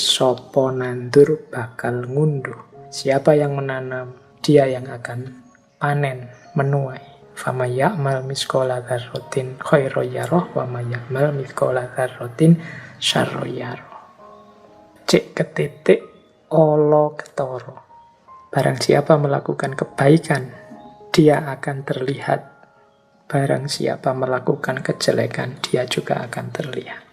Sopo nandur bakal ngunduh. Siapa yang menanam, dia yang akan panen, menuai. Faman ya'mal mithqala dzarratin khairan yarah wa may ya'mal mithqala dzarratin syarran yarah. Cek ketitik olo ketoro. Barang siapa melakukan kebaikan, dia akan terlihat. Barang siapa melakukan kejelekan, dia juga akan terlihat.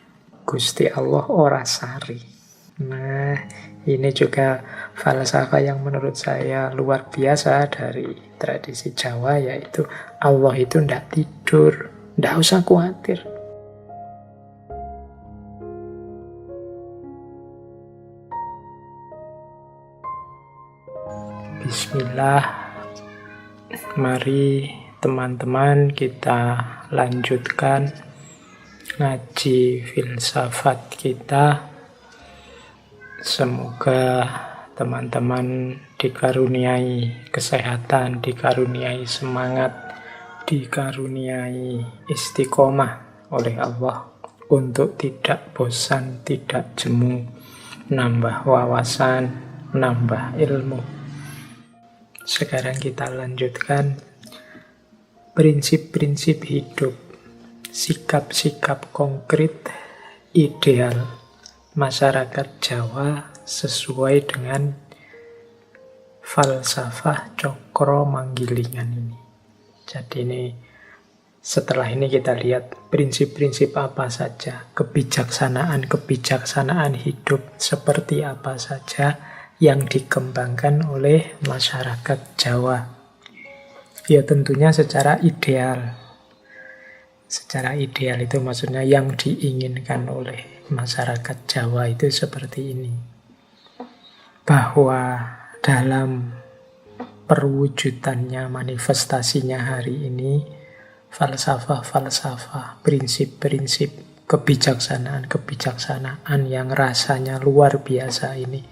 Gusti Allah ora sari. Nah, ini juga falsafah yang menurut saya luar biasa dari tradisi Jawa, yaitu Allah itu ndak tidur, ndak usah khawatir. Bismillah, mari teman-teman kita lanjutkan ngaji filsafat kita. Semoga teman-teman dikaruniai kesehatan, dikaruniai semangat, dikaruniai istiqomah oleh Allah untuk tidak bosan, tidak jemu, nambah wawasan, nambah ilmu. Sekarang kita lanjutkan prinsip-prinsip hidup, sikap-sikap konkret ideal masyarakat Jawa sesuai dengan falsafah Cokro Manggilingan ini. Jadi ini setelah ini kita lihat prinsip-prinsip apa saja, kebijaksanaan hidup seperti apa saja yang dikembangkan oleh masyarakat Jawa. Ya tentunya secara ideal. Secara ideal itu maksudnya yang diinginkan oleh masyarakat Jawa itu seperti ini. Bahwa dalam perwujudannya, manifestasinya hari ini, falsafah-falsafah, prinsip-prinsip kebijaksanaan yang rasanya luar biasa ini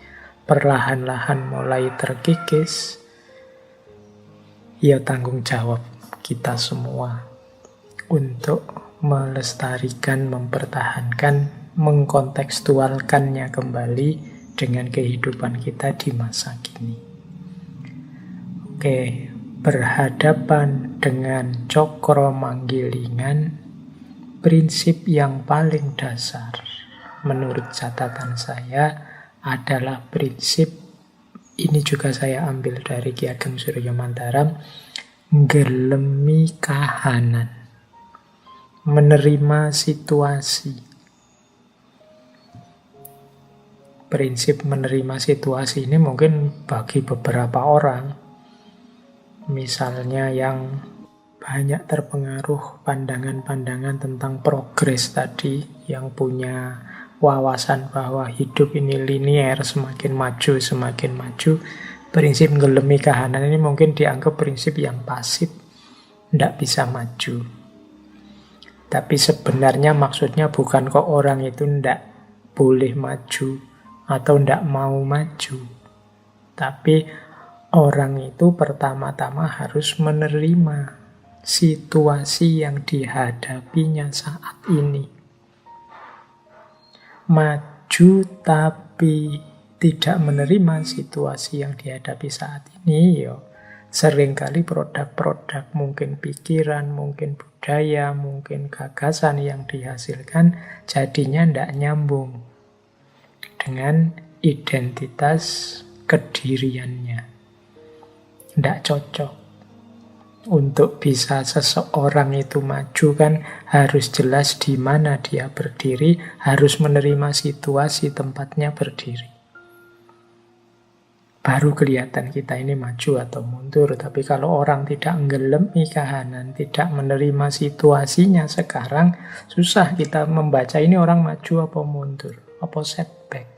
perlahan-lahan mulai terkikis. Ya tanggung jawab kita semua untuk melestarikan, mempertahankan, mengkontekstualkannya kembali dengan kehidupan kita di masa kini. Oke, berhadapan dengan Cokro Manggilingan, prinsip yang paling dasar menurut catatan saya adalah prinsip, ini juga saya ambil dari Ki Ageng Surya Mantaram, ngelemi kahanan, menerima situasi. Prinsip menerima situasi ini mungkin bagi beberapa orang, misalnya yang banyak terpengaruh pandangan-pandangan tentang progres tadi, yang punya wawasan bahwa hidup ini linier, semakin maju, prinsip ngelemi kahanan ini mungkin dianggap prinsip yang pasif, tidak bisa maju. Tapi sebenarnya maksudnya bukan kok orang itu tidak boleh maju atau tidak mau maju. Tapi orang itu pertama-tama harus menerima situasi yang dihadapinya saat ini. Maju tapi tidak menerima situasi yang dihadapi saat ini, seringkali produk-produk, mungkin pikiran, mungkin budaya, mungkin gagasan yang dihasilkan jadinya tidak nyambung dengan identitas kediriannya. Tidak cocok. Untuk bisa seseorang itu maju kan harus jelas di mana dia berdiri, harus menerima situasi tempatnya berdiri. Baru kelihatan kita ini maju atau mundur. Tapi kalau orang tidak ngelemi kahanan, tidak menerima situasinya sekarang, susah kita membaca ini orang maju apa mundur, apa setback.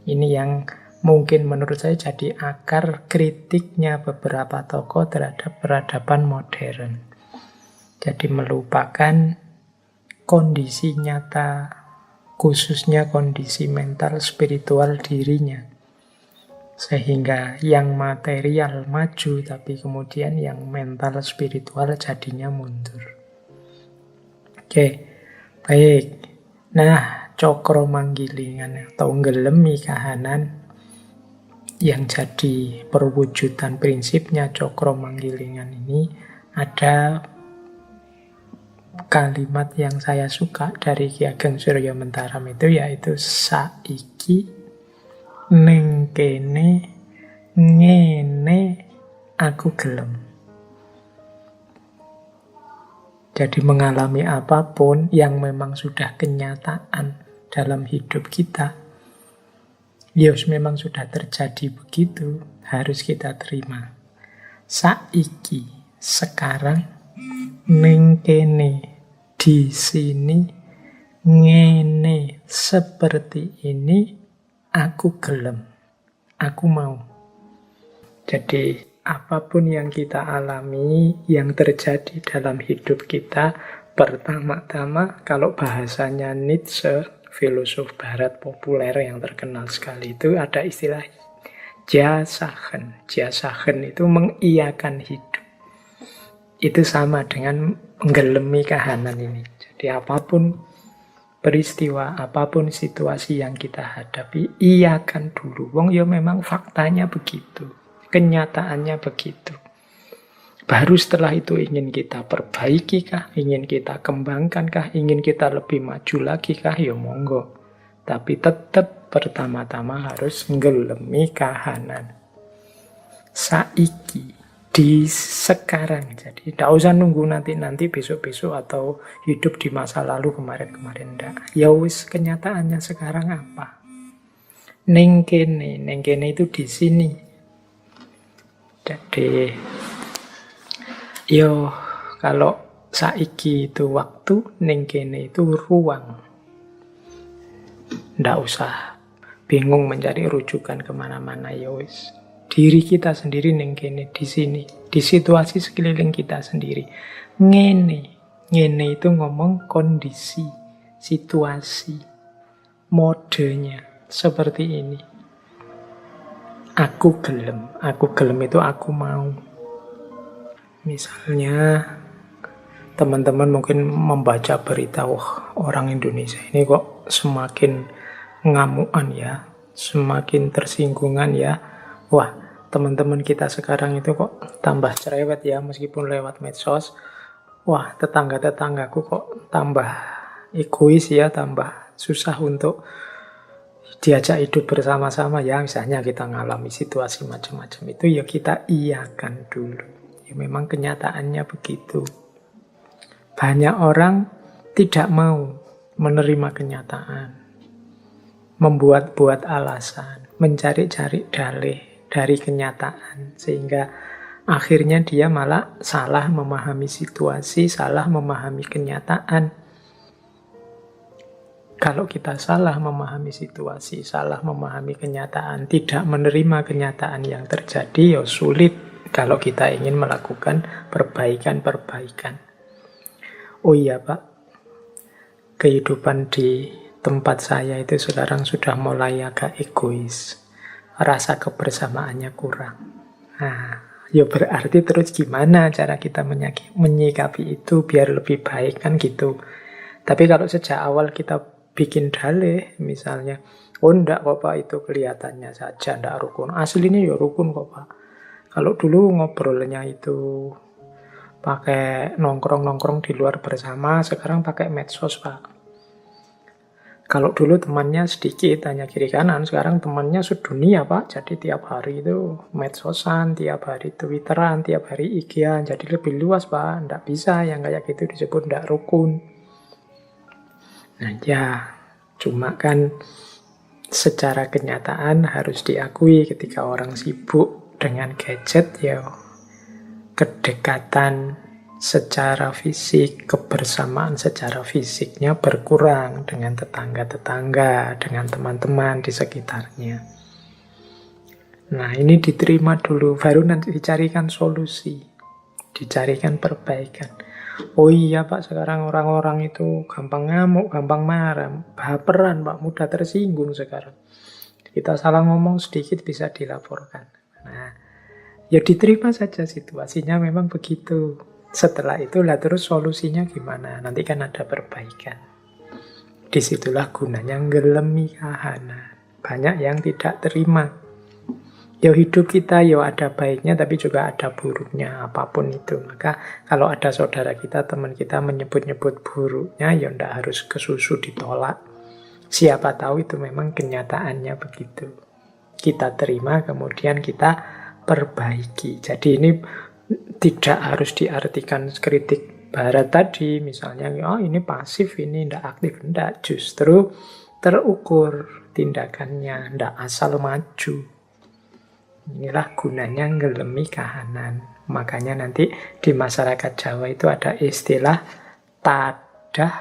Ini yang mungkin menurut saya jadi akar kritiknya beberapa tokoh terhadap peradaban modern. Jadi melupakan kondisi nyata, khususnya kondisi mental spiritual dirinya. Sehingga yang material maju, tapi kemudian yang mental spiritual jadinya mundur. Oke, baik. Nah, cokro manggilingan atau nggelemi kahanan yang jadi perwujudan prinsipnya cokro manggilingan ini, ada kalimat yang saya suka dari Ki Ageng Surya Mentaram itu, yaitu saiki ning kene ngene aku gelem. Jadi mengalami apapun yang memang sudah kenyataan dalam hidup kita, memang sudah terjadi begitu, harus kita terima. Saiki, sekarang, ning kene, di sini, ngene, seperti ini, aku gelem, aku mau. Jadi apapun yang kita alami, yang terjadi dalam hidup kita, pertama-tama kalau bahasanya Nietzsche, filosof barat populer yang terkenal sekali, itu ada istilah jasagen. Jasagen itu mengiyakan hidup. Itu sama dengan menggelemi kahanan ini. Jadi apapun peristiwa, apapun situasi yang kita hadapi, iyakan dulu. Wong ya memang faktanya begitu. Kenyataannya begitu. Baru setelah itu ingin kita perbaiki kah? Ingin kita kembangkan kah? Ingin kita lebih maju lagi kah? Ya monggo. Tapi tetap pertama-tama harus nggelemi kahanan. Saiki, di sekarang. Jadi tidak usah nunggu nanti-nanti, besok-besok, atau hidup di masa lalu kemarin-kemarin. Enggak. Ya wis, kenyataannya sekarang apa? Ning kene itu di sini. Jadi, kalau saiki itu waktu, ning kene itu ruang. Nggak usah bingung mencari rujukan kemana-mana, wis. Diri kita sendiri ning kene, di sini, di situasi sekeliling kita sendiri. Ngene itu ngomong kondisi, situasi, modenya seperti ini. Aku gelem itu aku mau. Misalnya teman-teman mungkin membaca berita, orang Indonesia ini kok semakin ngamuan ya, semakin tersinggungan ya. Wah, teman-teman kita sekarang itu kok tambah cerewet ya, meskipun lewat medsos. Wah, tetangga-tetanggaku kok tambah egois ya, tambah susah untuk diajak hidup bersama-sama ya. Misalnya kita ngalami situasi macam-macam itu, ya kita iyakan dulu. Ya memang kenyataannya begitu. Banyak orang tidak mau menerima kenyataan, membuat-buat alasan, mencari-cari dalih dari kenyataan, sehingga akhirnya dia malah salah memahami situasi, salah memahami kenyataan. Kalau kita salah memahami situasi, salah memahami kenyataan, tidak menerima kenyataan yang terjadi, ya sulit kalau kita ingin melakukan perbaikan-perbaikan. Oh iya Pak, kehidupan di tempat saya itu sekarang sudah mulai agak egois. Rasa kebersamaannya kurang. Nah, ya berarti terus gimana cara kita menyikapi itu biar lebih baik, kan gitu. Tapi kalau sejak awal kita bikin dalih, misalnya, enggak kok Pak, itu kelihatannya saja, enggak rukun. Aslinya ya rukun kok Pak. Kalau dulu ngobrolnya itu pakai nongkrong-nongkrong di luar bersama, sekarang pakai medsos Pak. Kalau dulu temannya sedikit, hanya kiri kanan, sekarang temannya sedunia Pak. Jadi tiap hari itu medsosan, tiap hari twitteran, tiap hari IG-an. Jadi lebih luas Pak. Nggak bisa yang kayak gitu disebut nggak rukun. Nah ya, cuma kan secara kenyataan harus diakui ketika orang sibuk dengan gadget, ya kedekatan secara fisik, kebersamaan secara fisiknya berkurang dengan tetangga-tetangga, dengan teman-teman di sekitarnya. Nah, ini diterima dulu, baru nanti dicarikan solusi, dicarikan perbaikan. Oh iya Pak, sekarang orang-orang itu gampang ngamuk, gampang marah, baperan Pak, mudah tersinggung sekarang. Kita salah ngomong sedikit bisa dilaporkan. Nah, ya diterima saja situasinya memang begitu. Setelah itulah terus solusinya gimana? Nanti kan ada perbaikan. Disitulah gunanya ngelemi kahanan. Banyak yang tidak terima. Ya hidup kita ya ada baiknya tapi juga ada buruknya, apapun itu. Maka kalau ada saudara kita, teman kita menyebut-nyebut buruknya, ya ndak harus kesusu ditolak. Siapa tahu itu memang kenyataannya begitu. Kita terima, kemudian kita perbaiki. Jadi ini tidak harus diartikan kritik Barat tadi, misalnya, oh ini pasif, ini ndak aktif. Ndak, justru terukur tindakannya, ndak asal maju. Inilah gunanya ngelemi kahanan. Makanya nanti di masyarakat Jawa itu ada istilah tadah,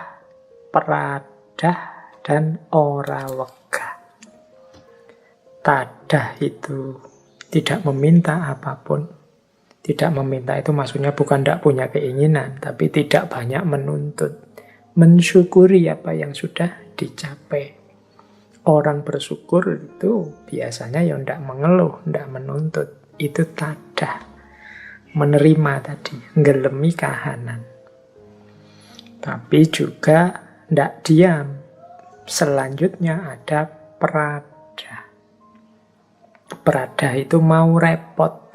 peradah, dan ora wegah. Tadah itu tidak meminta apapun. Tidak meminta itu maksudnya bukan tidak punya keinginan, tapi tidak banyak menuntut. Mensyukuri apa yang sudah dicapai. Orang bersyukur itu biasanya ya tidak mengeluh, tidak menuntut. Itu tadah. Menerima tadi, ngelemi kahanan. Tapi juga tidak diam. Selanjutnya ada peradah. Peradah itu mau repot.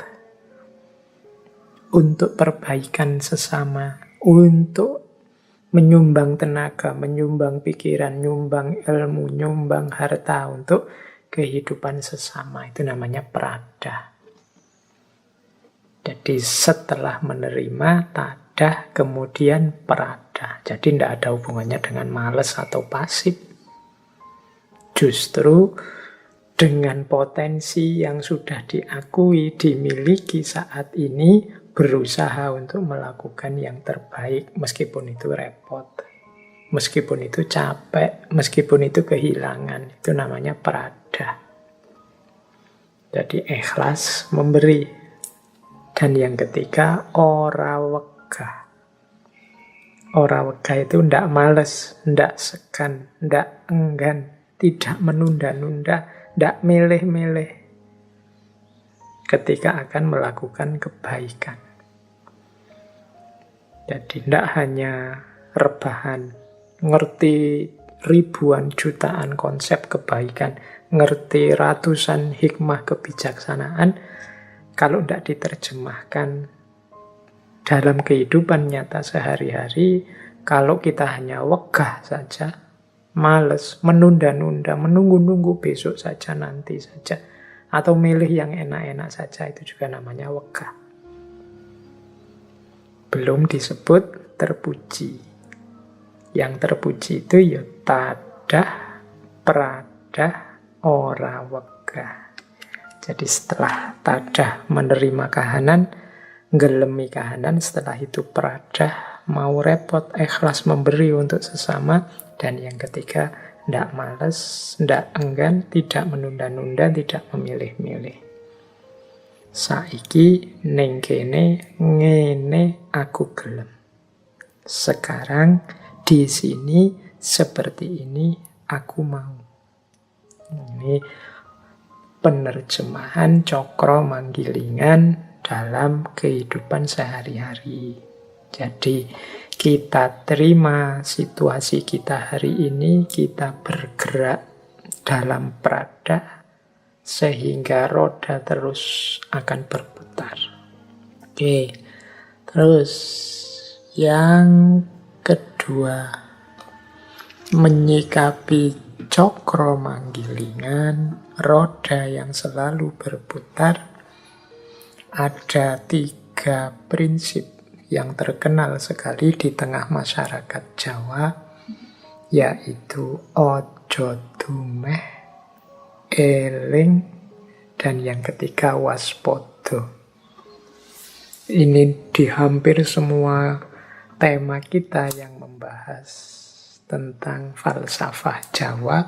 Untuk perbaikan sesama, untuk menyumbang tenaga, menyumbang pikiran, nyumbang ilmu, nyumbang harta untuk kehidupan sesama. Itu namanya peradah. Jadi setelah menerima tadah, kemudian peradah. Jadi tidak ada hubungannya dengan malas atau pasif. Justru dengan potensi yang sudah diakui, dimiliki saat ini, berusaha untuk melakukan yang terbaik, meskipun itu repot, meskipun itu capek, meskipun itu kehilangan. Itu namanya peradah. Jadi ikhlas memberi. Dan yang ketiga, ora wegah. Ora wegah itu ndak males, ndak segan, ndak enggan, tidak menunda-nunda, ndak milih-milih ketika akan melakukan kebaikan. Jadi tidak hanya rebahan, ngerti ribuan jutaan konsep kebaikan, ngerti ratusan hikmah kebijaksanaan, kalau tidak diterjemahkan dalam kehidupan nyata sehari-hari, kalau kita hanya wegah saja, males, menunda-nunda, menunggu-nunggu besok saja, nanti saja, atau milih yang enak-enak saja, itu juga namanya wegah. Belum disebut terpuji. Yang terpuji itu ya tadah, peradah, ora wegah. Jadi setelah tadah menerima kahanan, ngelemi kahanan, setelah itu peradah, mau repot, ikhlas memberi untuk sesama, dan yang ketiga, tidak males, tidak enggan, tidak menunda-nunda, tidak memilih-milih. Saiki ning kene ngene aku gelem. Sekarang di sini seperti ini aku mau. Ini penerjemahan Cokro Manggilingan dalam kehidupan sehari-hari. Jadi kita terima situasi kita hari ini, kita bergerak dalam peradah sehingga roda terus akan berputar. Oke, terus yang kedua, menyikapi Cokro Manggilingan, roda yang selalu berputar, ada 3 prinsip yang terkenal sekali di tengah masyarakat Jawa, yaitu ojo dumeh, eling, dan yang ketiga waspodo. Ini di hampir semua tema kita yang membahas tentang falsafah Jawa,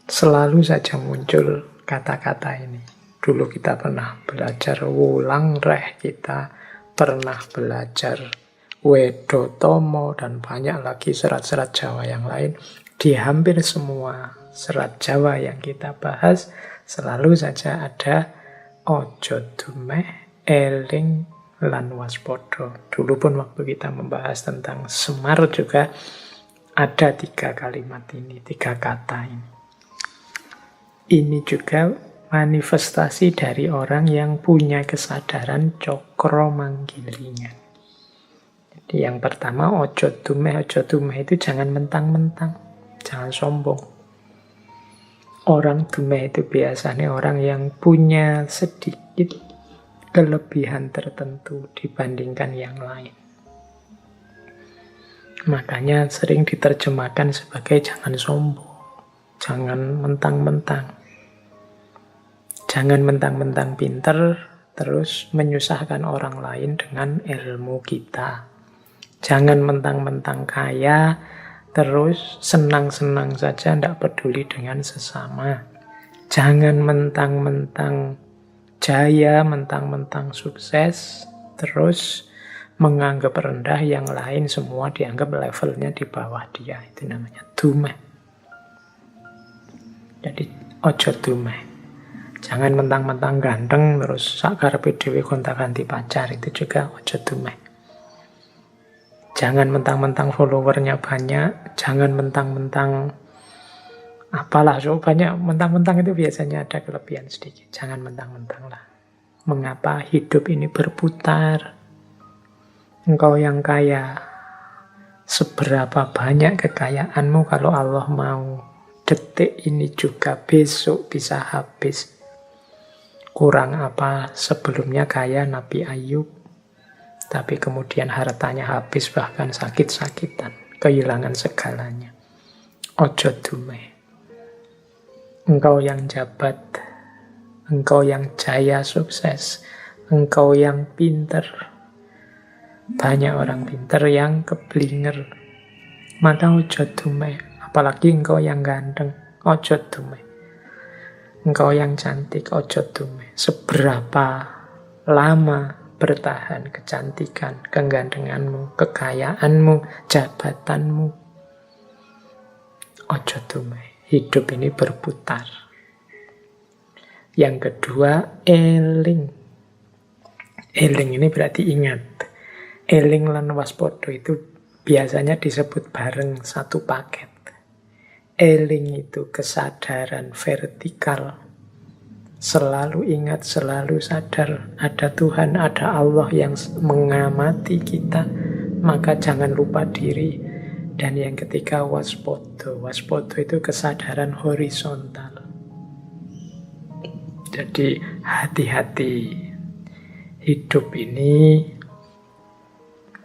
selalu saja muncul kata-kata ini. Dulu kita pernah belajar wulang reh, kita pernah belajar Wedotomo, dan banyak lagi serat-serat Jawa yang lain. Di hampir semua serat Jawa yang kita bahas, selalu saja ada ojo dumeh, eling, lan waspodo. Dulu pun waktu kita membahas tentang Semar juga Ada 3 kalimat ini, 3 kata ini. Ini juga manifestasi dari orang yang punya kesadaran cokro manggilingan. Jadi yang pertama, ojo dumeh itu jangan mentang-mentang, jangan sombong. Orang dumeh itu biasanya orang yang punya sedikit kelebihan tertentu dibandingkan yang lain. Makanya sering diterjemahkan sebagai jangan sombong, jangan mentang-mentang. Jangan mentang-mentang pinter, terus menyusahkan orang lain dengan ilmu kita. Jangan mentang-mentang kaya, terus senang-senang saja, tidak peduli dengan sesama. Jangan mentang-mentang jaya, mentang-mentang sukses, terus menganggap rendah yang lain, semua dianggap levelnya di bawah dia. Itu namanya dumeh. Jadi ojo dumeh. Jangan mentang-mentang ganteng terus sakarepe dhewe gonta-ganti pacar, itu juga ojo dumeh. Jangan mentang-mentang followernya banyak, jangan mentang-mentang apalah, so banyak mentang-mentang itu biasanya ada kelebihan sedikit. Jangan mentang-mentang lah. Mengapa hidup ini berputar? Engkau yang kaya, seberapa banyak kekayaanmu kalau Allah mau, detik ini juga besok bisa habis. Kurang apa sebelumnya kaya Nabi Ayub, tapi kemudian hartanya habis, bahkan sakit-sakitan, kehilangan segalanya. Ojo dumeh. Engkau yang jabat, engkau yang jaya sukses, engkau yang pinter. Banyak orang pinter yang keblinger. Maka ojo dumeh. Apalagi engkau yang ganteng, ojo dumeh. Engkau yang cantik, ojo dumeh. Seberapa lama bertahan kecantikan, kegantenganmu, kekayaanmu, jabatanmu, ojo dumeh. Hidup ini berputar. Yang kedua, eling. Eling ini berarti ingat. Eling lan waspada itu biasanya disebut bareng satu paket. Eling itu kesadaran vertikal. Selalu ingat, selalu sadar ada Tuhan, ada Allah yang mengamati kita. Maka jangan lupa diri. Dan yang ketiga, waspada. Waspada itu kesadaran horizontal. Jadi hati-hati. Hidup ini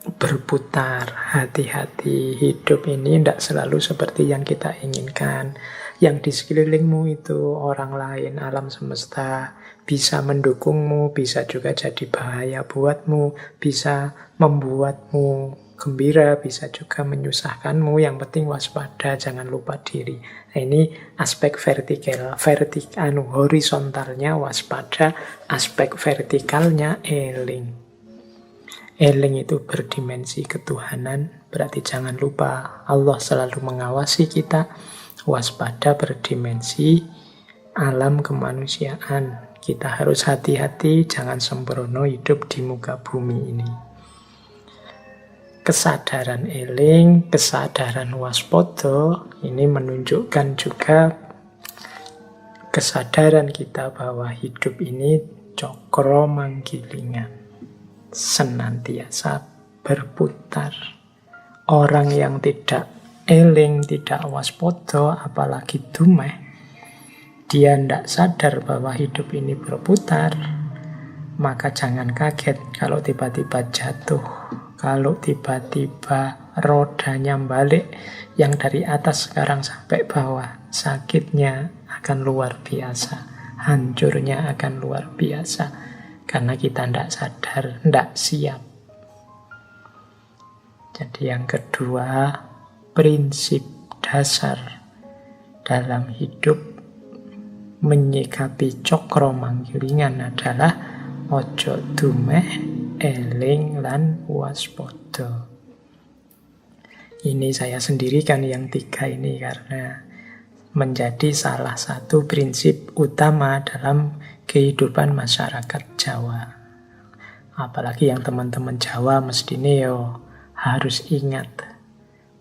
berputar, hati-hati. Hidup ini tidak selalu seperti yang kita inginkan. Yang di sekelilingmu itu orang lain, alam semesta, bisa mendukungmu, bisa juga jadi bahaya buatmu, bisa membuatmu gembira, bisa juga menyusahkanmu. Yang penting waspada, jangan lupa diri. Nah, ini aspek horizontalnya waspada, aspek vertikalnya eling. Eling itu berdimensi ketuhanan, berarti jangan lupa Allah selalu mengawasi kita. Waspada berdimensi alam kemanusiaan. Kita harus hati-hati, jangan sembrono hidup di muka bumi ini. Kesadaran eling, kesadaran waspada, ini menunjukkan juga kesadaran kita bahwa hidup ini cokro manggilingan, senantiasa berputar. Orang yang tidak eling, tidak waspada, apalagi dumeh, dia tidak sadar bahwa hidup ini berputar, maka jangan kaget kalau tiba-tiba jatuh, kalau tiba-tiba rodanya balik, yang dari atas sekarang sampai bawah, sakitnya akan luar biasa, hancurnya akan luar biasa, karena kita tidak sadar, tidak siap. Jadi yang kedua, prinsip dasar dalam hidup menyikapi cokro manggilingan adalah ojo dumeh, eling lan waspada. Ini saya sendirikan yang 3 ini karena menjadi salah satu prinsip utama dalam kehidupan masyarakat Jawa. Apalagi yang teman-teman Jawa mesti harus ingat.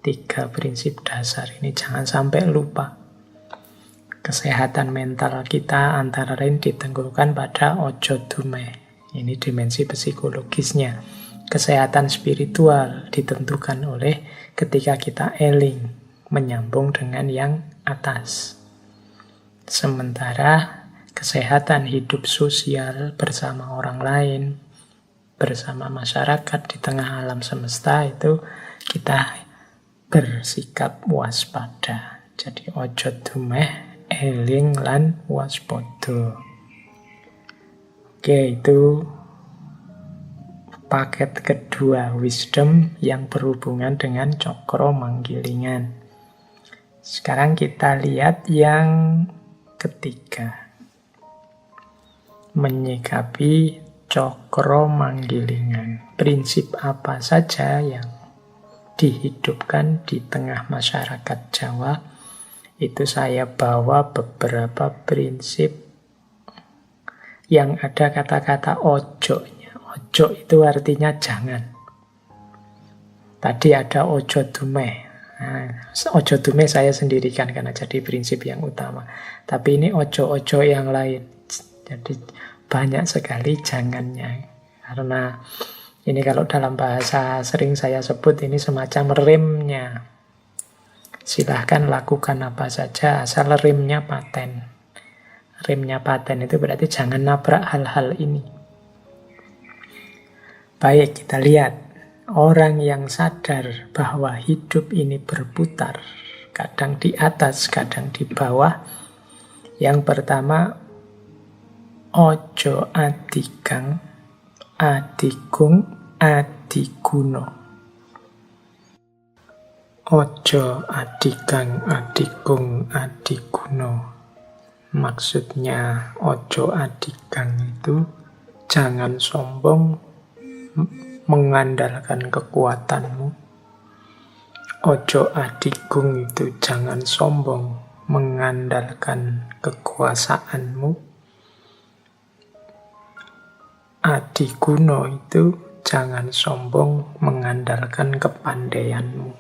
3 prinsip dasar ini jangan sampai lupa. Kesehatan mental kita antara lain ditentukan pada ojo dumeh. Ini dimensi psikologisnya. Kesehatan spiritual ditentukan oleh ketika kita eling, menyambung dengan yang atas. Sementara kesehatan hidup sosial bersama orang lain, bersama masyarakat di tengah alam semesta itu kita bersikap waspada. Jadi ojo dumeh, eling lan waspada. Oke, itu paket kedua wisdom yang berhubungan dengan cokro manggilingan. Sekarang kita lihat yang ketiga. Menyikapi cokro manggilingan. Prinsip apa saja yang dihidupkan di tengah masyarakat Jawa, itu saya bawa beberapa prinsip yang ada kata-kata ojo-nya. Ojo itu artinya jangan. Tadi ada ojo dumeh. Nah, ojo dumeh saya sendirikan karena jadi prinsip yang utama. Tapi ini ojo-ojo yang lain. Jadi banyak sekali jangannya. Karena ini kalau dalam bahasa sering saya sebut ini semacam remnya. Silahkan lakukan apa saja asal remnya paten. Remnya paten itu berarti jangan nabrak hal-hal ini. Baik, kita lihat. Orang yang sadar bahwa hidup ini berputar, kadang di atas, kadang di bawah. Yang pertama, ojo adigang, adigung, adiguno. Ojo adigang, adigung, adiguno. Maksudnya ojo adigang itu jangan sombong mengandalkan kekuatanmu. Ojo adigung itu jangan sombong mengandalkan kekuasaanmu. Adiguno itu jangan sombong mengandalkan kepandaianmu.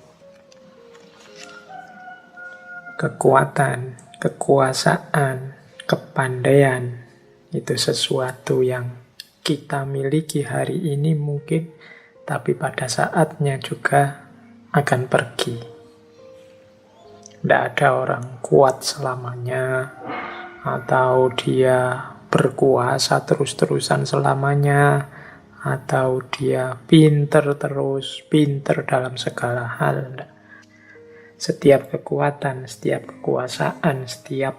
Kekuatan, kekuasaan, kepandaian itu sesuatu yang kita miliki hari ini mungkin, tapi pada saatnya juga akan pergi. Tidak ada orang kuat selamanya, atau dia berkuasa terus-terusan selamanya, atau dia pinter terus, pinter dalam segala hal. Setiap kekuatan, setiap kekuasaan, setiap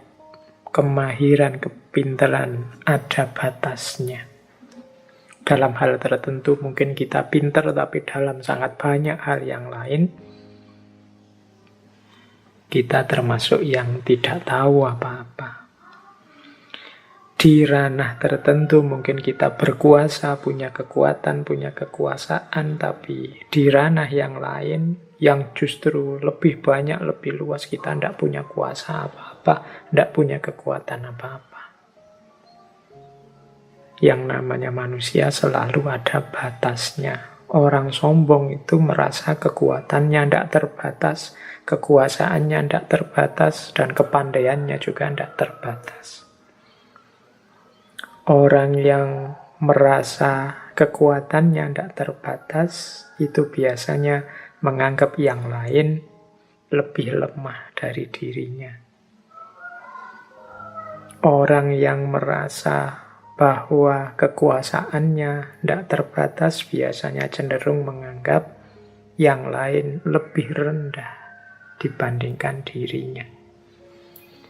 kemahiran, kepinteran ada batasnya. Dalam hal tertentu mungkin kita pinter, tapi dalam sangat banyak hal yang lain kita termasuk yang tidak tahu apa-apa. Di ranah tertentu mungkin kita berkuasa, punya kekuatan, punya kekuasaan, tapi di ranah yang lain yang justru lebih banyak, lebih luas, kita tidak punya kuasa apa-apa, tidak punya kekuatan apa-apa. Yang namanya manusia selalu ada batasnya. Orang sombong itu merasa kekuatannya tidak terbatas, kekuasaannya tidak terbatas, dan kepandaiannya juga tidak terbatas. Orang yang merasa kekuatannya tidak terbatas, itu biasanya menganggap yang lain lebih lemah dari dirinya. Orang yang merasa bahwa kekuasaannya tidak terbatas biasanya cenderung menganggap yang lain lebih rendah dibandingkan dirinya.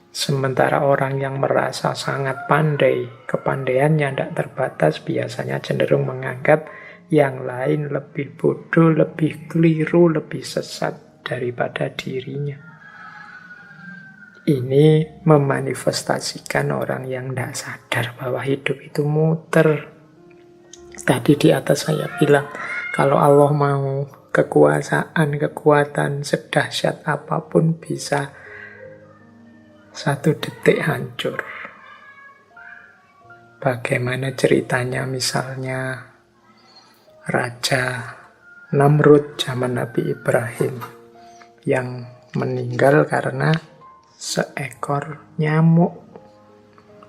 Sementara orang yang merasa sangat pandai, kepandaiannya tidak terbatas biasanya cenderung menganggap yang lain lebih bodoh, lebih keliru, lebih sesat daripada dirinya. Ini memanifestasikan orang yang tidak sadar bahwa hidup itu muter. Tadi di atas saya bilang, kalau Allah mau kekuasaan, kekuatan sedahsyat apapun bisa satu detik hancur. Bagaimana ceritanya misalnya Raja Namrud zaman Nabi Ibrahim. yang meninggal karena seekor nyamuk.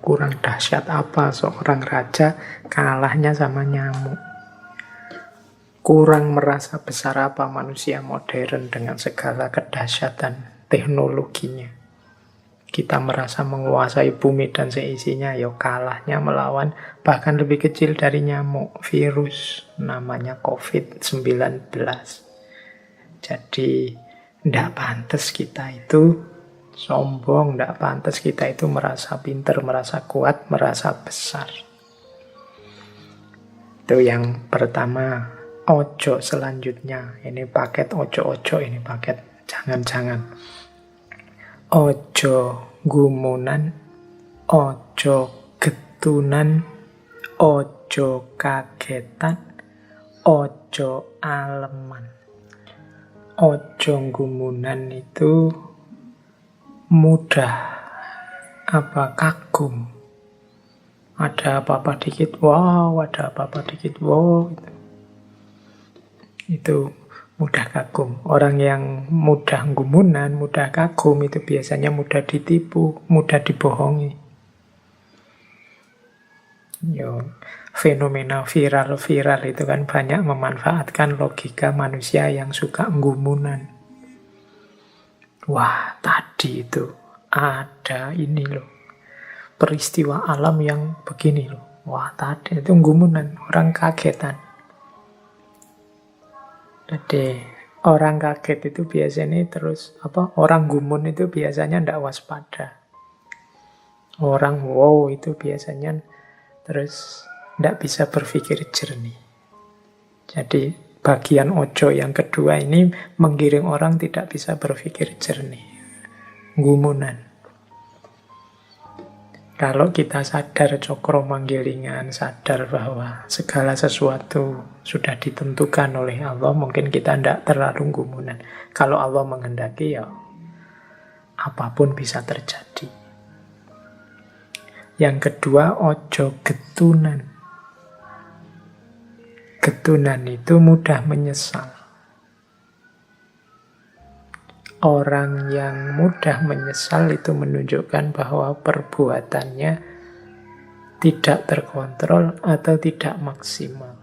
Kurang dahsyat apa seorang raja kalahnya sama nyamuk? Kurang merasa besar apa manusia modern dengan segala kedahsyatan teknologinya? Kita merasa menguasai bumi dan seisinya, ya kalahnya melawan bahkan lebih kecil dari nyamuk, virus namanya COVID-19. Jadi tidak pantas kita itu sombong, tidak pantas kita itu merasa pinter, merasa kuat, merasa besar. Itu yang pertama. Ojo selanjutnya. Ini paket ojo-ojo, ini paket jangan-jangan. Ojo gumunan, ojo getunan, ojo kagetan, ojo aleman. Ojo gumunan itu mudah kagum. Ada apa-apa dikit, wow, ada apa-apa dikit, wow. Itu mudah kagum. Orang yang mudah gumunan, mudah kagum itu biasanya mudah ditipu, mudah dibohongi. Fenomena viral itu kan banyak memanfaatkan logika manusia yang suka gumunan. Wah, tadi itu ada ini loh, peristiwa alam yang begini loh. Wah, tadi itu gumunan, orang kagetan. Jadi orang kaget itu biasanya terus orang gumun itu biasanya tidak waspada. Orang wow itu biasanya terus tidak bisa berpikir jernih. Jadi bagian ojo yang kedua ini menggiring orang tidak bisa berpikir jernih. Gumunan. Kalau kita sadar cokro manggilingan, sadar bahwa segala sesuatu sudah ditentukan oleh Allah, mungkin kita tidak terlalu gumunan. Kalau Allah menghendaki, ya apapun bisa terjadi. Yang kedua, ojo getunan. Getunan itu mudah menyesal. Orang yang mudah menyesal itu menunjukkan bahwa perbuatannya tidak terkontrol atau tidak maksimal.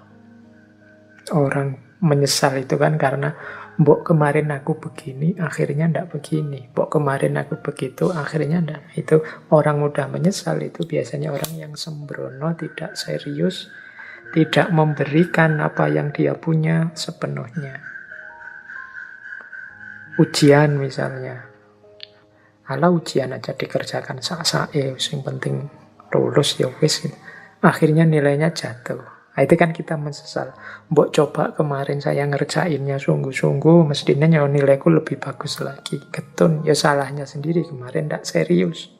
Orang menyesal itu kan karena mbok kemarin aku begini, akhirnya ndak begini. Mbok kemarin aku begitu, akhirnya ndak. Itu orang mudah menyesal itu biasanya orang yang sembrono, tidak serius, tidak memberikan apa yang dia punya sepenuhnya. Ujian misalnya. Ala ujian aja dikerjakan sak-sake, yang penting lulus ya wis. Akhirnya nilainya jatuh. Nah, itu kan kita menyesal. Mbok coba kemarin saya ngerjainnya sungguh-sungguh, mestinya nilaiku lebih bagus lagi. Getun, ya salahnya sendiri kemarin tidak serius.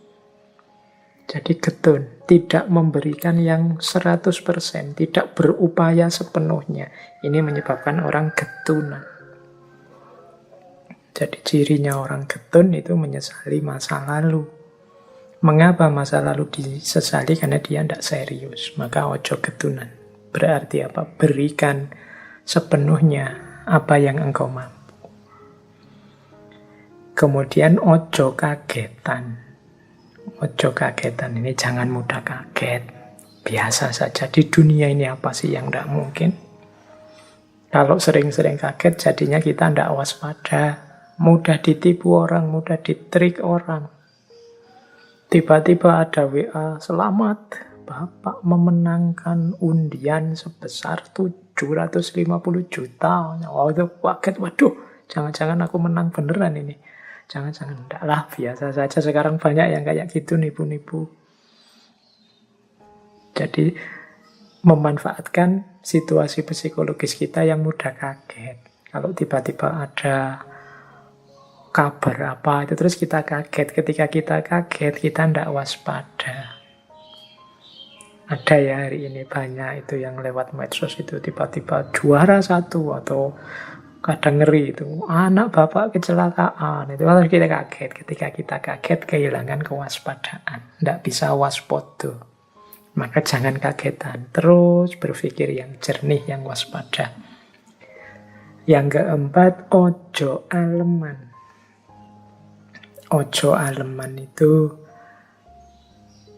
Jadi getun, tidak memberikan yang 100%, tidak berupaya sepenuhnya. Ini menyebabkan orang getunan. Jadi cirinya orang getun itu menyesali masa lalu. Mengapa masa lalu disesali? Karena dia tidak serius. Maka ojo getunan. Berarti apa? Berikan sepenuhnya apa yang engkau mampu. Kemudian ojo kagetan. Ojo kagetan ini jangan mudah kaget. Biasa saja. Di dunia ini apa sih yang tidak mungkin? Kalau sering-sering kaget jadinya kita tidak waspada. Mudah ditipu orang, mudah ditrik orang. Tiba-tiba ada WA, selamat, Bapak memenangkan undian sebesar 750 juta. Oh, itu kaget, waduh, jangan-jangan aku menang beneran ini. Jangan-jangan, enggak lah, biasa saja. Sekarang banyak yang kayak gitu, nipu-nipu. Jadi, memanfaatkan situasi psikologis kita yang mudah kaget. Kalau tiba-tiba ada kabar apa itu terus kita kaget. Ketika kita kaget, kita tidak waspada. Ada ya hari ini banyak itu yang lewat medsos itu tiba-tiba juara 1 atau kadang ngeri itu anak bapak kecelakaan. Itu harus kita kaget. Ketika kita kaget kehilangan kewaspadaan, tidak bisa waspada. Maka jangan kagetan, terus berpikir yang jernih, yang waspada. Yang keempat, ojo aleman. Ojo aleman itu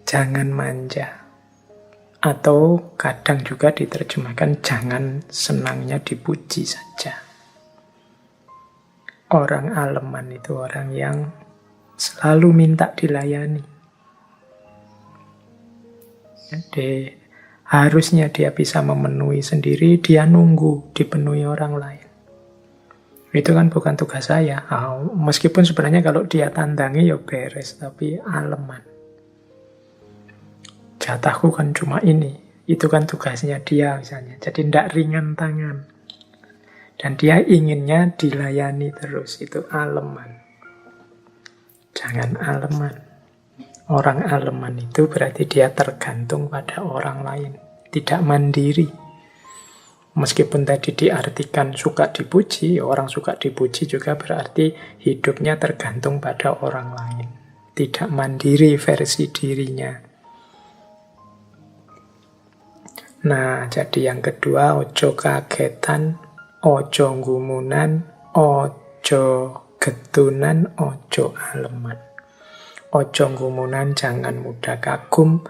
jangan manja. Atau kadang juga diterjemahkan jangan senangnya dipuji saja. Orang aleman itu orang yang selalu minta dilayani. Jadi harusnya dia bisa memenuhi sendiri, dia nunggu dipenuhi orang lain. Itu kan bukan tugas saya. Meskipun sebenarnya kalau dia tandangi ya beres, tapi aleman. Jatahku kan cuma ini. Itu kan tugasnya dia misalnya. Jadi tidak ringan tangan. Dan dia inginnya dilayani terus. Itu aleman. Jangan aleman. Orang aleman itu berarti dia tergantung pada orang lain. Tidak mandiri. Meskipun tadi diartikan suka dipuji, orang suka dipuji juga berarti hidupnya tergantung pada orang lain. Tidak mandiri versi dirinya. Nah, jadi yang kedua, ojo kagetan, ojo gumunan, ojo getunan, ojo aleman. Ojo gumunan jangan mudah kagum,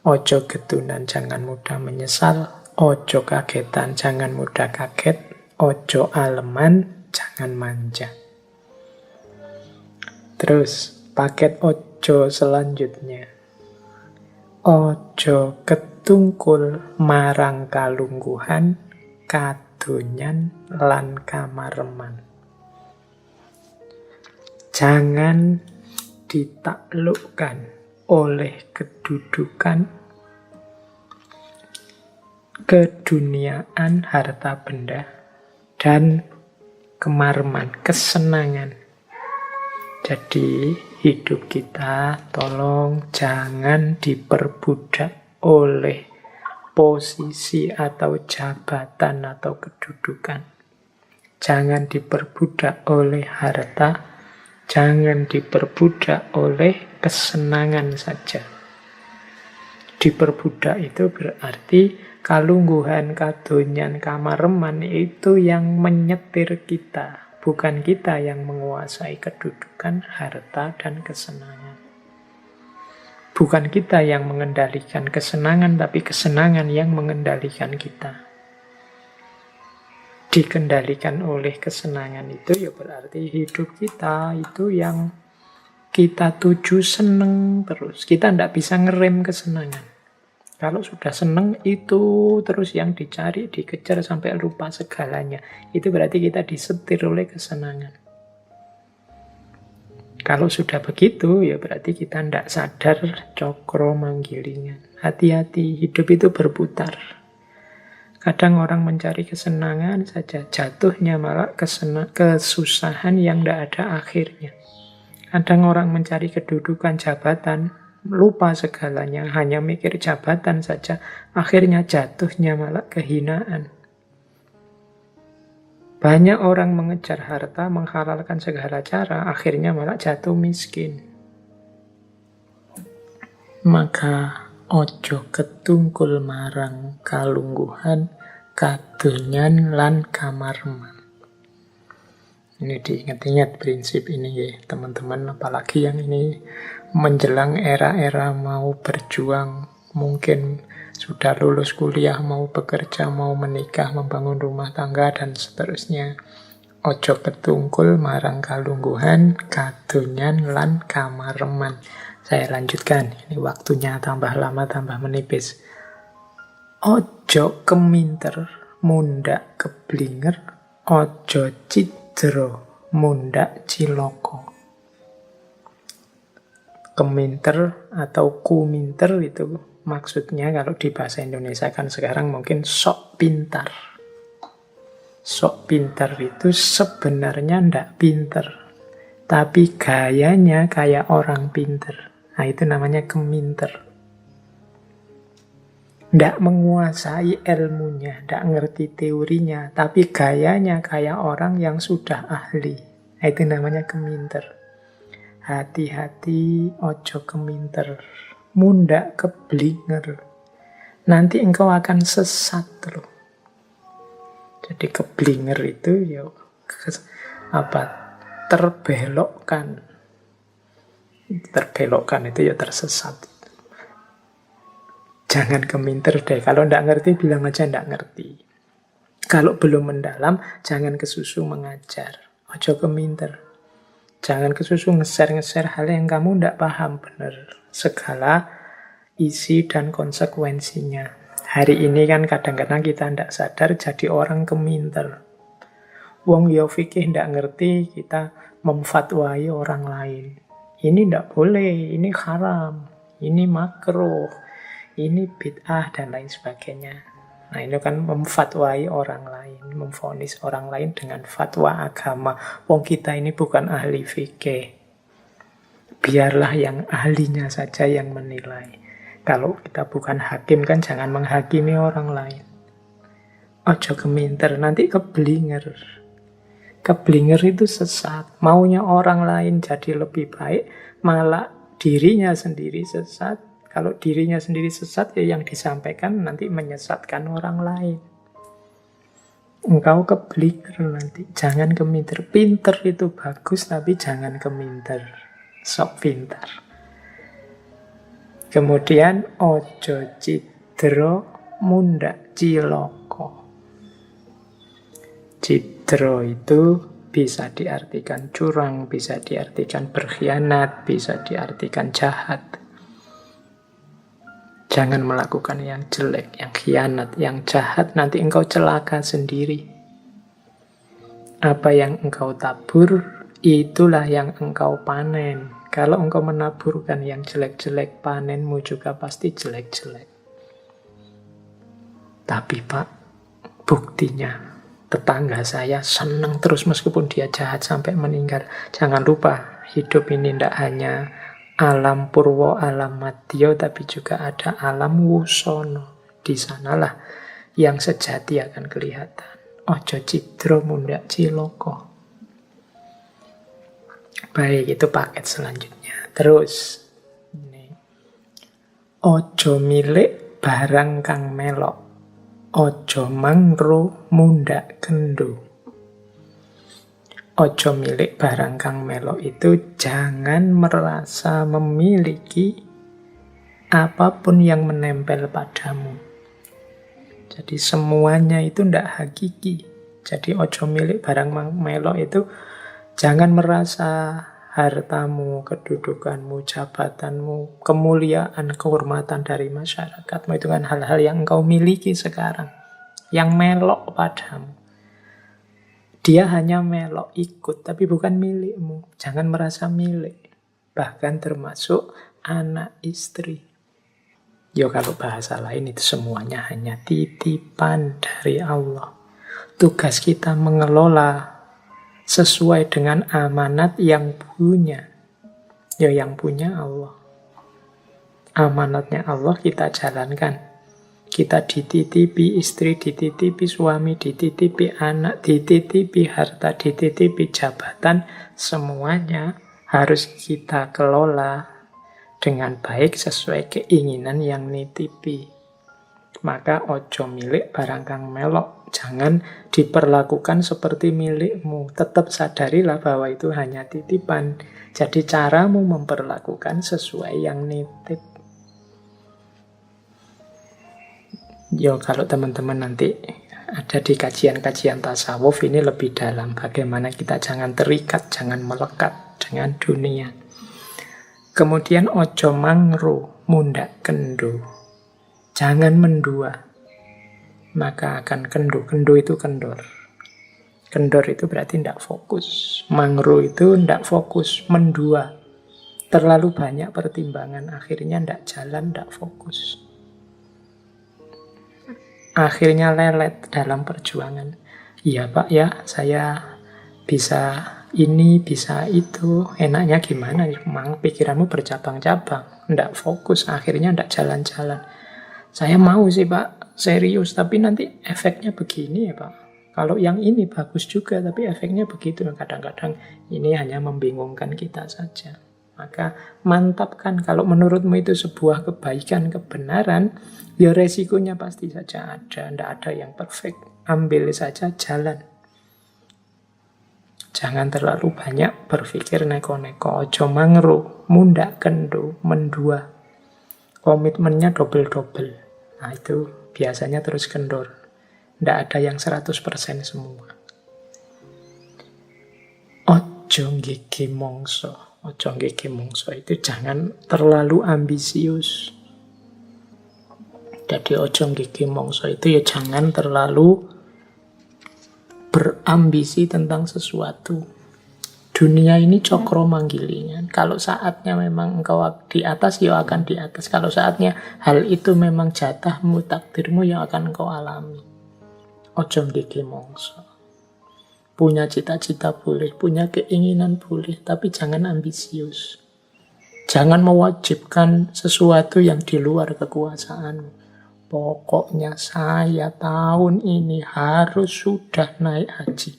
ojo getunan jangan mudah menyesal, ojo kagetan jangan mudah kaget, ojo aleman jangan manja. Terus, paket ojo selanjutnya. Ojo ketungkul marang kalungguhan, kadonyan lan kamareman. Jangan ditaklukkan oleh kedudukan, keduniaan, harta benda, dan kemareman, kesenangan. Jadi hidup kita tolong jangan diperbudak oleh posisi atau jabatan atau kedudukan. Jangan diperbudak oleh harta, jangan diperbudak oleh kesenangan saja. Diperbudak itu berarti kalungguhan, kadonyan, kamareman itu yang menyetir kita. Bukan kita yang menguasai kedudukan, harta, dan kesenangan. Bukan kita yang mengendalikan kesenangan, tapi kesenangan yang mengendalikan kita. Dikendalikan oleh kesenangan itu ya berarti hidup kita itu yang kita tuju seneng terus. Kita tidak bisa ngerem kesenangan. Kalau sudah seneng itu terus yang dicari, dikejar sampai lupa segalanya. Itu berarti kita disetir oleh kesenangan. Kalau sudah begitu ya berarti kita tidak sadar cokro manggilingan. Hati-hati, hidup itu berputar. Kadang orang mencari kesenangan saja, jatuhnya malah kesusahan yang tidak ada akhirnya. Kadang orang mencari kedudukan, jabatan, lupa segalanya, hanya mikir jabatan saja, akhirnya jatuhnya malah kehinaan. Banyak orang mengejar harta, menghalalkan segala cara, akhirnya malah jatuh miskin. Maka ojo ketungkul marang kalungguhan, kadonyan lan kamareman. Ini diingat-ingat prinsip ini ya teman-teman, apalagi yang ini menjelang era-era mau berjuang, mungkin sudah lulus kuliah, mau bekerja, mau menikah, membangun rumah tangga, dan seterusnya. Ojo ketungkul marang kalungguhan, kadonyan lan kamareman. Saya lanjutkan, ini waktunya tambah lama, tambah menipis. Ojo keminter, mundak keblinger, ojo cidro, mundak ciloko. Keminter atau kuminter itu maksudnya kalau di bahasa Indonesia kan sekarang mungkin sok pintar. Sok pintar itu sebenarnya ndak pintar, tapi gayanya kayak orang pintar. Nah itu namanya keminter. Ndak menguasai ilmunya, ndak ngerti teorinya, tapi gayanya kayak orang yang sudah ahli. Nah itu namanya keminter. Hati-hati, ojo keminter, mundak keblinger. Nanti engkau akan sesat loh. Jadi keblinger itu ya terbelokkan. Terbelokkan itu ya tersesat. Jangan keminter deh. Kalau ndak ngerti, bilang aja ndak ngerti. Kalau belum mendalam, jangan kesusu mengajar. Ojo keminter. Jangan kesusu ngeser-ngeser hal yang kamu ndak paham bener. Segala isi dan konsekuensinya. Hari ini kan kadang-kadang kita ndak sadar jadi orang keminter. Wong yo fikih ndak ngerti, kita memfatwai orang lain. Ini ndak boleh, ini haram, ini makruh, ini bid'ah, dan lain sebagainya. Nah, ini kan memfatwai orang lain, memvonis orang lain dengan fatwa agama. Wong kita ini bukan ahli fikih. Biarlah yang ahlinya saja yang menilai. Kalau kita bukan hakim kan jangan menghakimi orang lain. Ojo keminter, nanti keblinger. Keblinger itu sesat. Maunya orang lain jadi lebih baik, malah dirinya sendiri sesat. Kalau dirinya sendiri sesat, ya yang disampaikan nanti menyesatkan orang lain. Engkau keblinger nanti. Jangan keminter. Pinter itu bagus, tapi jangan keminter. Sok pintar. Kemudian, ojo cidro mundak ciloko. Cidro itu bisa diartikan curang, bisa diartikan berkhianat, bisa diartikan jahat. Jangan melakukan yang jelek, yang khianat, yang jahat, nanti engkau celaka sendiri. Apa yang engkau tabur, itulah yang engkau panen. Kalau engkau menaburkan yang jelek-jelek, panenmu juga pasti jelek-jelek. Tapi Pak, buktinya tetangga saya senang terus meskipun dia jahat sampai meninggal. Jangan lupa, hidup ini tidak hanya alam purwo, alam madya, tapi juga ada alam wusono. Di sanalah yang sejati akan kelihatan. Ojo cidro mundak ciloko. Baik, itu paket selanjutnya. Terus, ini. Ojo milik barang kang melok. Ojo mangro mundak kendo. Ojo milik barang kang melok itu jangan merasa memiliki apapun yang menempel padamu. Jadi semuanya itu ndak hakiki. Jadi ojo milik barang melok itu jangan merasa hartamu, kedudukanmu, jabatanmu, kemuliaan, kehormatan dari masyarakatmu itu kan hal-hal yang engkau miliki sekarang, yang melok padamu. Dia hanya melok ikut, tapi bukan milikmu. Jangan merasa milik. Bahkan termasuk anak istri. Ya kalau bahasa lain itu semuanya hanya titipan dari Allah. Tugas kita mengelola sesuai dengan amanat yang punya. Ya yang punya Allah. Amanatnya Allah kita jalankan. Kita dititipi istri, dititipi suami, dititipi anak, dititipi harta, dititipi jabatan. Semuanya harus kita kelola dengan baik sesuai keinginan yang nitipi. Maka ojo milik barang kang melok. Jangan diperlakukan seperti milikmu. Tetap sadarilah bahwa itu hanya titipan. Jadi caramu memperlakukan sesuai yang nitip. Yo, kalau teman-teman nanti ada di kajian-kajian tasawuf ini lebih dalam. Bagaimana kita jangan terikat, jangan melekat dengan dunia. Kemudian ojo mangro mundak kendo. Jangan mendua. Maka akan kendo. Kendo itu kendor. Kendor itu berarti tidak fokus. Mangro itu tidak fokus, mendua. Terlalu banyak pertimbangan, akhirnya tidak jalan, tidak fokus. Akhirnya lelet dalam perjuangan. Iya Pak ya, saya bisa ini, bisa itu. Enaknya gimana? Memang pikiranmu bercabang-cabang. Tidak fokus, akhirnya tidak jalan-jalan. Saya mau sih Pak, serius. Tapi nanti efeknya begini ya Pak. Kalau yang ini bagus juga, tapi efeknya begitu. Kadang-kadang ini hanya membingungkan kita saja. Maka mantapkan, kalau menurutmu itu sebuah kebaikan, kebenaran, ya resikonya pasti saja ada. Tidak ada yang perfect. Ambil saja, jalan. Jangan terlalu banyak berpikir neko-neko. Ojo mangru, mundak kendu, mendua. Komitmennya double-double. Nah itu biasanya terus kendor. Tidak ada yang 100% semua. Ojo nggege mongso. Ojo nggege mongso itu jangan terlalu ambisius. Jadi ojo nggege mongso itu ya jangan terlalu berambisi tentang sesuatu. Dunia ini cokro manggilingan. Kalau saatnya memang engkau di atas, ya akan di atas. Kalau saatnya hal itu memang jatahmu, takdirmu, yang akan engkau alami. Ojo nggege mongso. Punya cita-cita boleh, punya keinginan boleh, tapi jangan ambisius. Jangan mewajibkan sesuatu yang di luar kekuasaanmu. Pokoknya saya tahun ini harus sudah naik haji.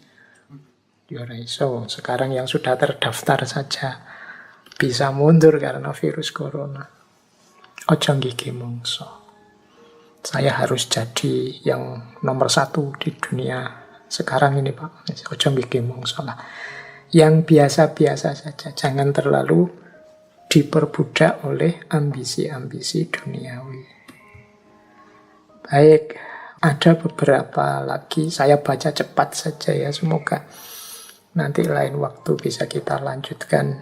Ya iso, sekarang yang sudah terdaftar saja bisa mundur karena virus corona. Ojo nggege mongso. Saya harus jadi yang nomor 1 di dunia sekarang ini Pak. Ojo nggege mongso lah. Yang biasa-biasa saja. Jangan terlalu diperbudak oleh ambisi-ambisi duniawi. Baik, ada beberapa lagi. Saya baca cepat saja ya. Semoga nanti lain waktu bisa kita lanjutkan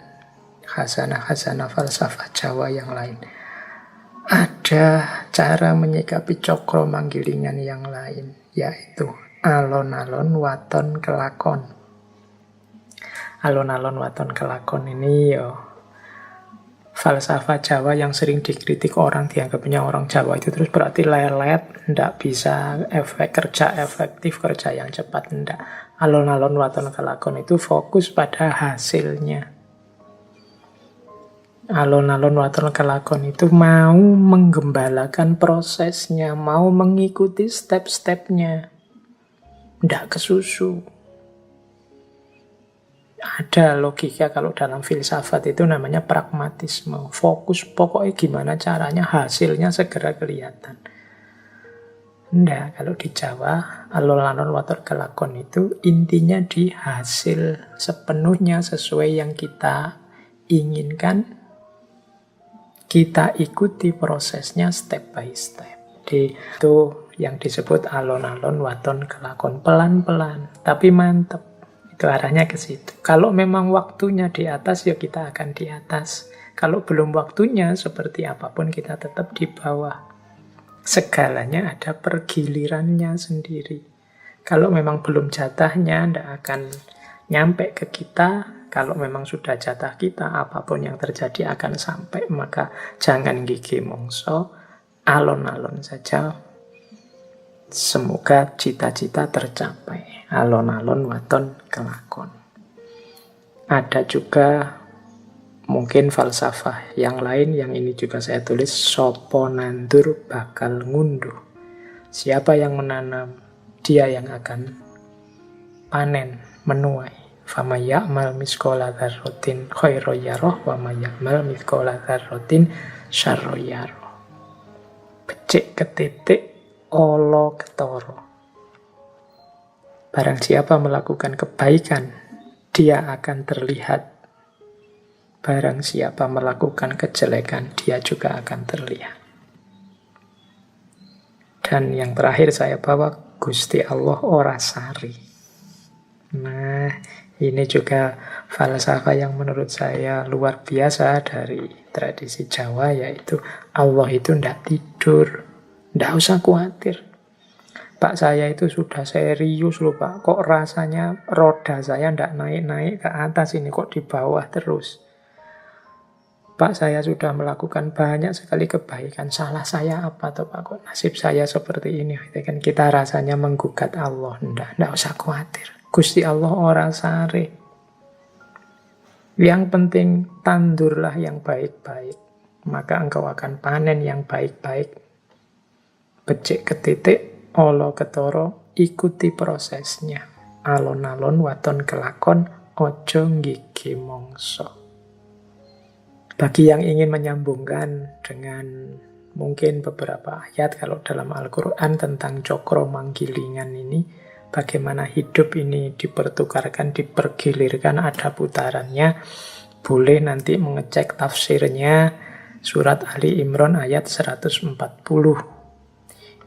khazanah-khazanah falsafah Jawa yang lain. Ada cara menyikapi cokro manggilingan yang lain, yaitu alon-alon waton kelakon. Alon-alon waton kelakon ini ya falsafah Jawa yang sering dikritik orang, dianggapnya orang Jawa itu terus berarti lelet, ndak bisa kerja efektif, kerja yang cepat, ndak. Alon-alon waton kelakon itu fokus pada hasilnya. Alon-alon waton kelakon itu mau menggembalakan prosesnya, mau mengikuti step-stepnya, ndak kesusu. Ada logika kalau dalam filsafat itu namanya pragmatisme. Fokus pokoknya gimana caranya hasilnya segera kelihatan. Nggak, kalau di Jawa alon-alon waton kelakon itu intinya di hasil sepenuhnya sesuai yang kita inginkan. Kita ikuti prosesnya step by step. Jadi itu yang disebut alon-alon waton kelakon. Pelan-pelan tapi mantep. Itu arahnya ke situ. Kalau memang waktunya di atas, ya kita akan di atas. Kalau belum waktunya, seperti apapun kita tetap di bawah. Segalanya ada pergilirannya sendiri. Kalau memang belum jatahnya, tidak akan nyampe ke kita. Kalau memang sudah jatah kita, apapun yang terjadi akan sampai. Maka jangan gigi mongso, alon-alon saja. Semoga cita-cita tercapai. Alon-alon waton kelakon. Ada juga mungkin falsafah yang lain, yang ini juga saya tulis, sopo nandur bakal ngunduh. Siapa yang menanam, dia yang akan panen, menuai. Fama ya'mal miskola dzarratin khairan yarah wa ma ya'mal miskola dzarratin syarran yarah. Becik ketitik olo ketoro. Barang siapa melakukan kebaikan, dia akan terlihat. Barang siapa melakukan kejelekan, dia juga akan terlihat. Dan yang terakhir saya bawa, Gusti Allah ora sari. Nah, ini juga falsafah yang menurut saya luar biasa dari tradisi Jawa, yaitu Allah itu tidak tidur. Tidak usah khawatir. Pak, saya itu sudah serius loh Pak. Kok rasanya roda saya tidak naik-naik ke atas ini, kok di bawah terus. Pak, saya sudah melakukan banyak sekali kebaikan. Salah saya apa tuh Pak? Kok nasib saya seperti ini? Itu kan kita rasanya menggugat Allah. Tidak usah khawatir. Gusti Allah ora sare. Yang penting tandurlah yang baik-baik. Maka engkau akan panen yang baik-baik. Becik ketitik, olo ketoro, ikuti prosesnya. Alon-alon waton kelakon, ojo nggigi mongso. Bagi yang ingin menyambungkan dengan mungkin beberapa ayat kalau dalam Al-Quran tentang cokro manggilingan ini, bagaimana hidup ini dipertukarkan, dipergilirkan, ada putarannya, boleh nanti mengecek tafsirnya surat Ali Imran ayat 140.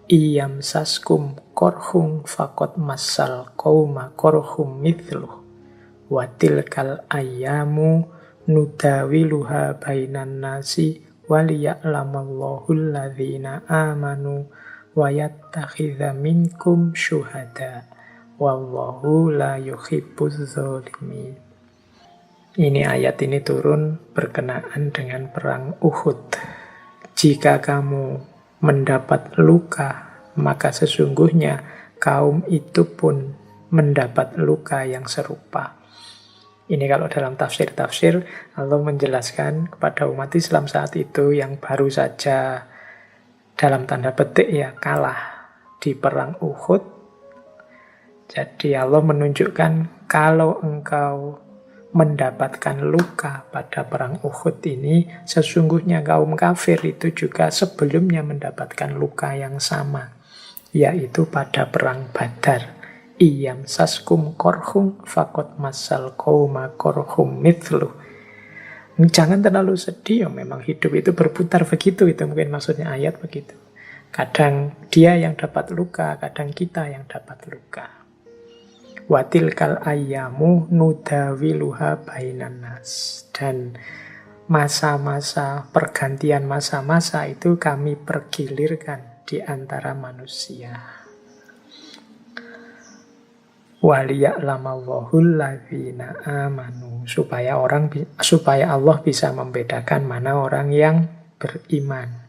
Iyam saskum korhum fakot masal qauma korhum mithluh watilkal ayyamu nudawiluha bainan nasi waliya'lamallahu alladhina amanu wa yattakhidha minkum syuhada wallahu la yuhibbuz zalimin. Ini ayat ini turun berkenaan dengan perang Uhud. Jika kamu mendapat luka, maka sesungguhnya kaum itu pun mendapat luka yang serupa. Ini kalau dalam tafsir-tafsir, Allah menjelaskan kepada umat Islam saat itu yang baru saja dalam tanda petik ya kalah di perang Uhud. Jadi Allah menunjukkan kalau engkau mendapatkan luka pada perang Uhud ini, sesungguhnya kaum kafir itu juga sebelumnya mendapatkan luka yang sama, yaitu pada perang Badar. Iyam saskum korhum fakot masal qauma korhum mithluh. Jangan terlalu sedih, memang hidup itu berputar begitu, itu mungkin maksudnya ayat begitu. Kadang dia yang dapat luka, kadang kita yang dapat luka. Watilkal ayyamu nudawiluha bainan nas. Dan masa-masa, pergantian masa-masa itu kami pergilirkan di antara manusia. Waliya'lamallahu alladzina amanu. Supaya Allah bisa membedakan mana orang yang beriman.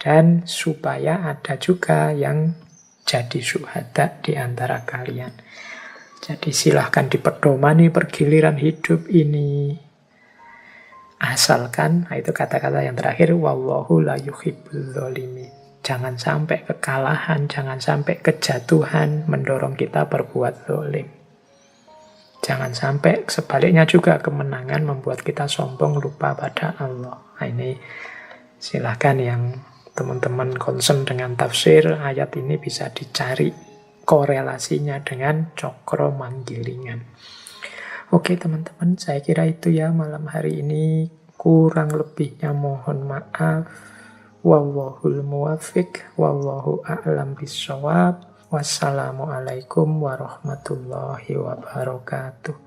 Dan supaya ada juga yang jadi syuhada di antara kalian. Jadi silahkan diperdomani pergiliran hidup ini. Asalkan, nah itu kata-kata yang terakhir, wallahu la yuhibbuz zalimin. Jangan sampai kekalahan, jangan sampai kejatuhan mendorong kita berbuat zalim. Jangan sampai sebaliknya juga kemenangan membuat kita sombong lupa pada Allah. Nah ini silahkan yang teman-teman concern dengan tafsir ayat ini bisa dicari korelasinya dengan cokro manggilingan. Oke teman-teman, saya kira itu ya malam hari ini. Kurang lebihnya mohon maaf. Wallahul muwaffiq, wallahu a'lam bishawab. Wassalamualaikum warahmatullahi wabarakatuh.